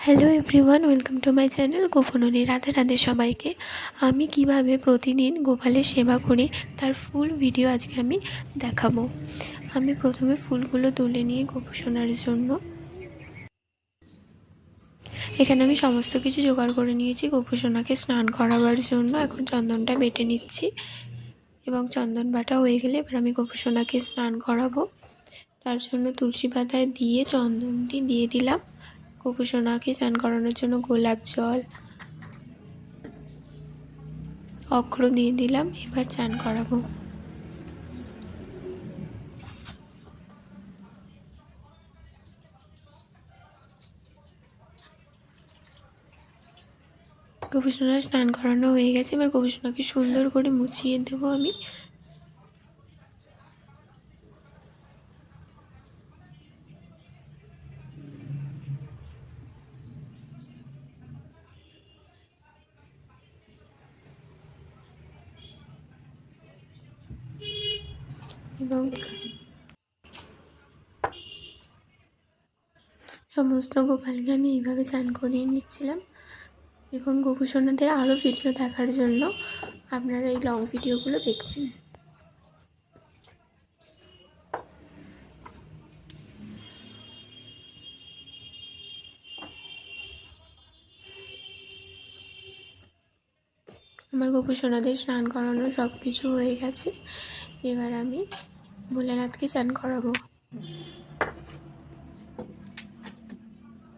Hello everyone, welcome to my channel Gopononi. Radhe Radhe সবাইকে। আমি কিভাবে প্রতিদিন গোপালের সেবা করি তার ফুল ভিডিও আজকে আমি দেখাবো। আমি প্রথমে ফুলগুলো তুলে নিয়ে গোপসোনার জন্য এখানে আমি সমস্ত কিছু জোগাড় করে নিয়েছি গোপসোনাকে স্নান করাবার জন্য। এখন চন্দনটা বেটে নিচ্ছি এবং চন্দন বাটা হয়ে গেলে এবার আমি গোপসোনাকে স্নান করাবো। তার জন্য তুলসী পাতায় দিয়ে চন্দনটি দিয়ে দিলাম। গোপসোনাকে স্নান করানোর জন্য গোলাপ জল, অক্র দিয়ে দিলাম। এবার চান করাবো। গোপীসোনার স্নান করানো হয়ে গেছে। এবার গোপীসোনাকে সুন্দর করে মুছিয়ে দেবো আমি। এবং সমস্ত গোপালকে আমি এইভাবে চান করিয়ে নিচ্ছিলাম। এবং গোপীসোনাদের আরও ভিডিও দেখার জন্য আপনারা এই লং ভিডিওগুলো দেখবেন। আমার গোপীসোনাদের স্নান করানো সব কিছু হয়ে গেছে। এবার আমি ভোলেনাথকে চান করাবো।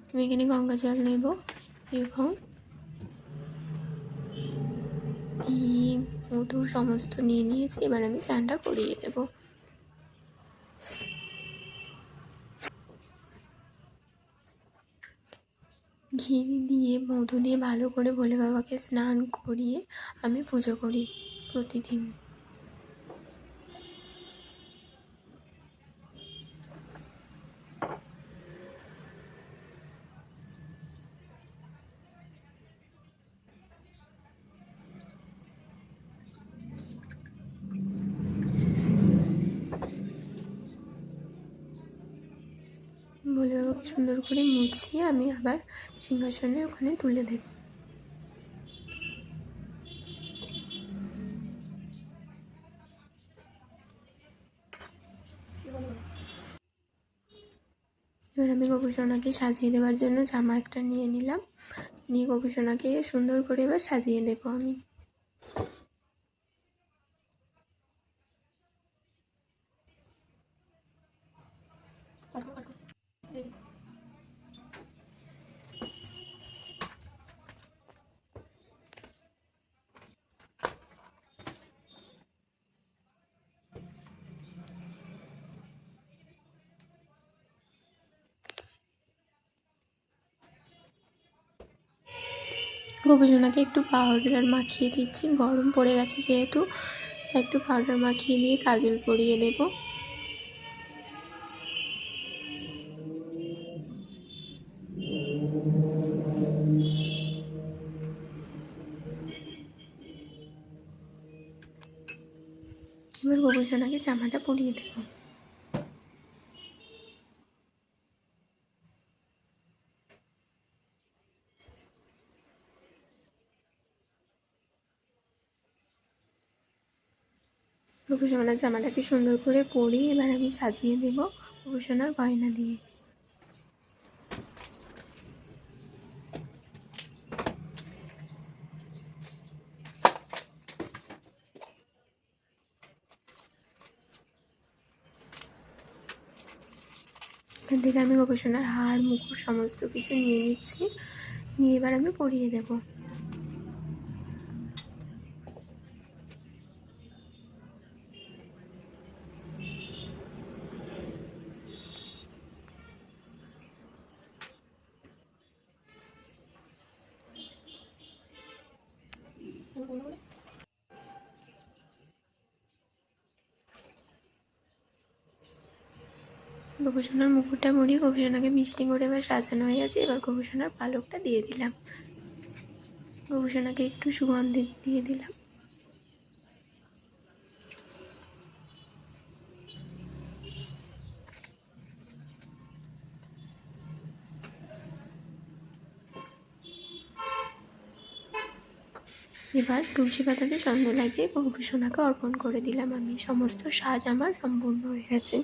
আমি এখানে গঙ্গা জল নেব এবং ঘি, মধু সমস্ত নিয়ে নিয়েছি। এবার আমি চানটা করিয়ে দেব। ঘি দিয়ে মধু দিয়ে ভালো করে ভোলে বাবাকে স্নান করিয়ে আমি পুজো করি প্রতিদিন। ভোলে বাবাকে সুন্দর করে মুছিয়ে আমি আবার সিংহাসনে ওখানে তুলে দেব। এবার আমি গোপীসোনাকে সাজিয়ে দেওয়ার জন্য জামা একটা নিয়ে নিলাম। নিয়ে গোপীসোনাকে সুন্দর করে এবার সাজিয়ে দেব আমি। গোপীসোনাকে একটু পাউডার মাখিয়ে দিচ্ছি, গরম পড়ে গেছে যেহেতু, তাই একটু পাউডার মাখিয়ে দিয়ে কাজল পরিয়ে দেব। এবার গোপীসোনাকে জামাটা পরিয়ে দেব। গোপীসোনার জামাটাকে সুন্দর করে পরিয়ে এবার আমি সাজিয়ে দেব গোপীসোনার গয়না দিয়ে। এখান থেকে আমি গোপীসোনার হার, মুকুট সমস্ত কিছু নিয়ে নিচ্ছি। নিয়ে এবার আমি পরিয়ে দেব। গোপীসোনার মুকুটটা মরিয়ে গোপীসোনাকে মিষ্টি করে এবার সাজানো হয়ে গেছে। এবার গোপীসোনার পালকটা দিয়ে দিলাম। গোপীসোনাকে একটু সুগন্ধি দিয়ে দিলাম। এবার তুলসী পাতাতে চন্দন লাগিয়ে গোপুসোনাকে অর্পণ করে দিলাম আমি। সমস্ত সাজ আমার সম্পূর্ণ হয়ে গেছে।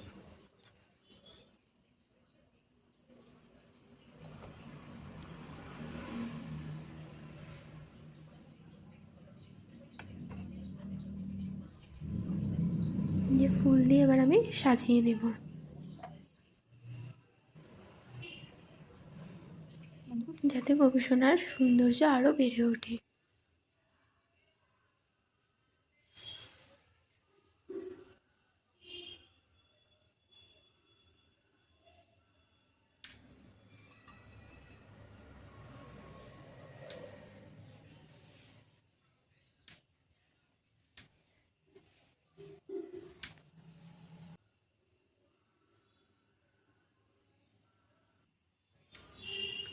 দিয়ে ফুল দিয়ে এবার আমি সাজিয়ে নেব। যাতে গোপুসোনার সৌন্দর্য আরও বেড়ে ওঠে।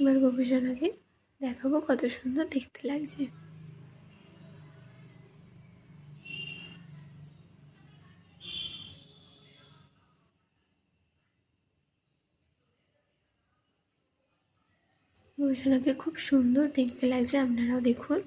এবার গোপুসোনাকে দেখাবো কত সুন্দর দেখতে লাগছে। গোপুসোনাকে খুব সুন্দর দেখতে লাগছে, আপনারাও দেখুন।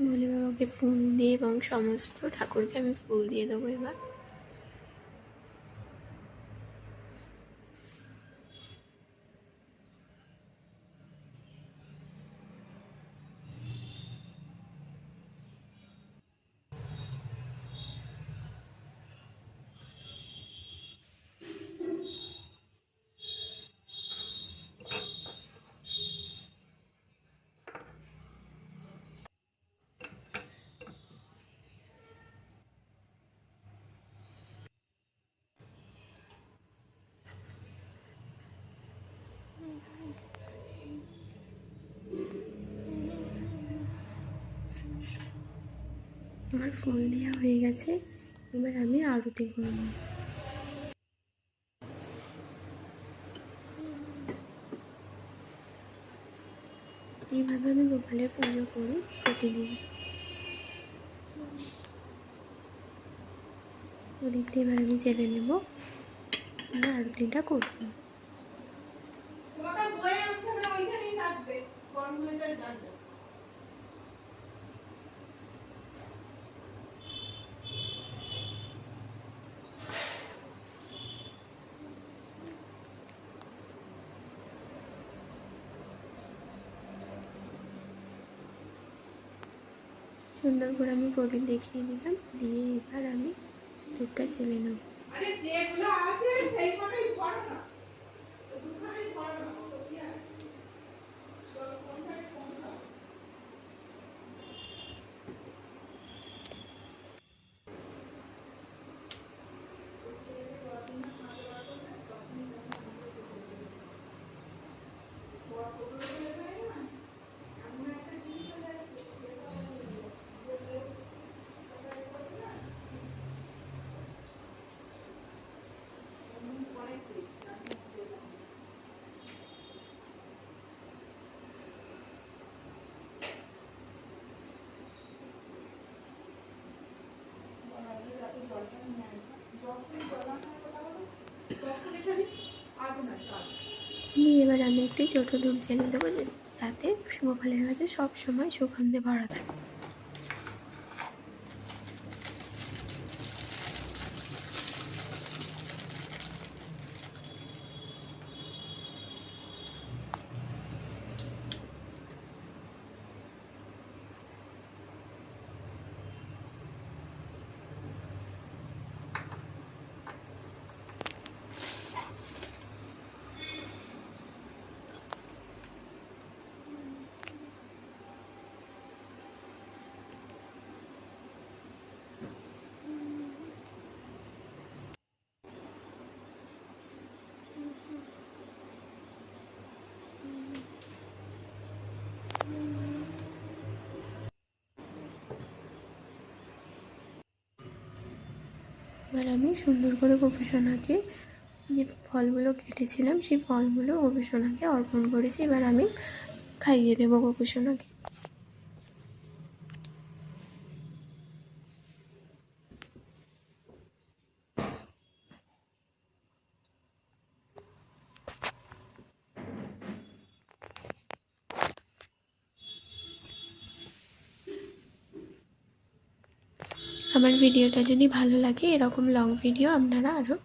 ভোলে বাবাকে ফুল দিয়ে এবং সমস্ত ঠাকুরকে আমি ফুল দিয়ে দেবো এবার। আমার ফুল দেওয়া হয়ে গেছে, এবার আমি আরতি করব। এইভাবে আমি গোপালের পুজো করি প্রতিদিন। ওদিকটা এবার আমি জেলে নেব, আর আরতিটা করব। সুন্দর করে আমি প্রদীপ দেখিয়ে দিলাম, দিয়ে এবার আমি ধূপটা জ্বেলে নেব। দিয়ে এবার আমি একটি ছোট ধূপ জ্বেলে দেবো, যাতে গোপালের কাছে সবসময় সুগন্ধে ভরা থাকে। এবার আমি সুন্দর করে গোপুসোনাকে যে ফলগুলো কেটেছিলাম সেই ফলগুলো গোপুসোনাকে অর্পণ করেছি। এবার আমি খাইয়ে দেবো গোপুসোনাকে। আমার ভিডিওটা যদি ভালো লাগে, এরকম লং ভিডিও আপনারা আরও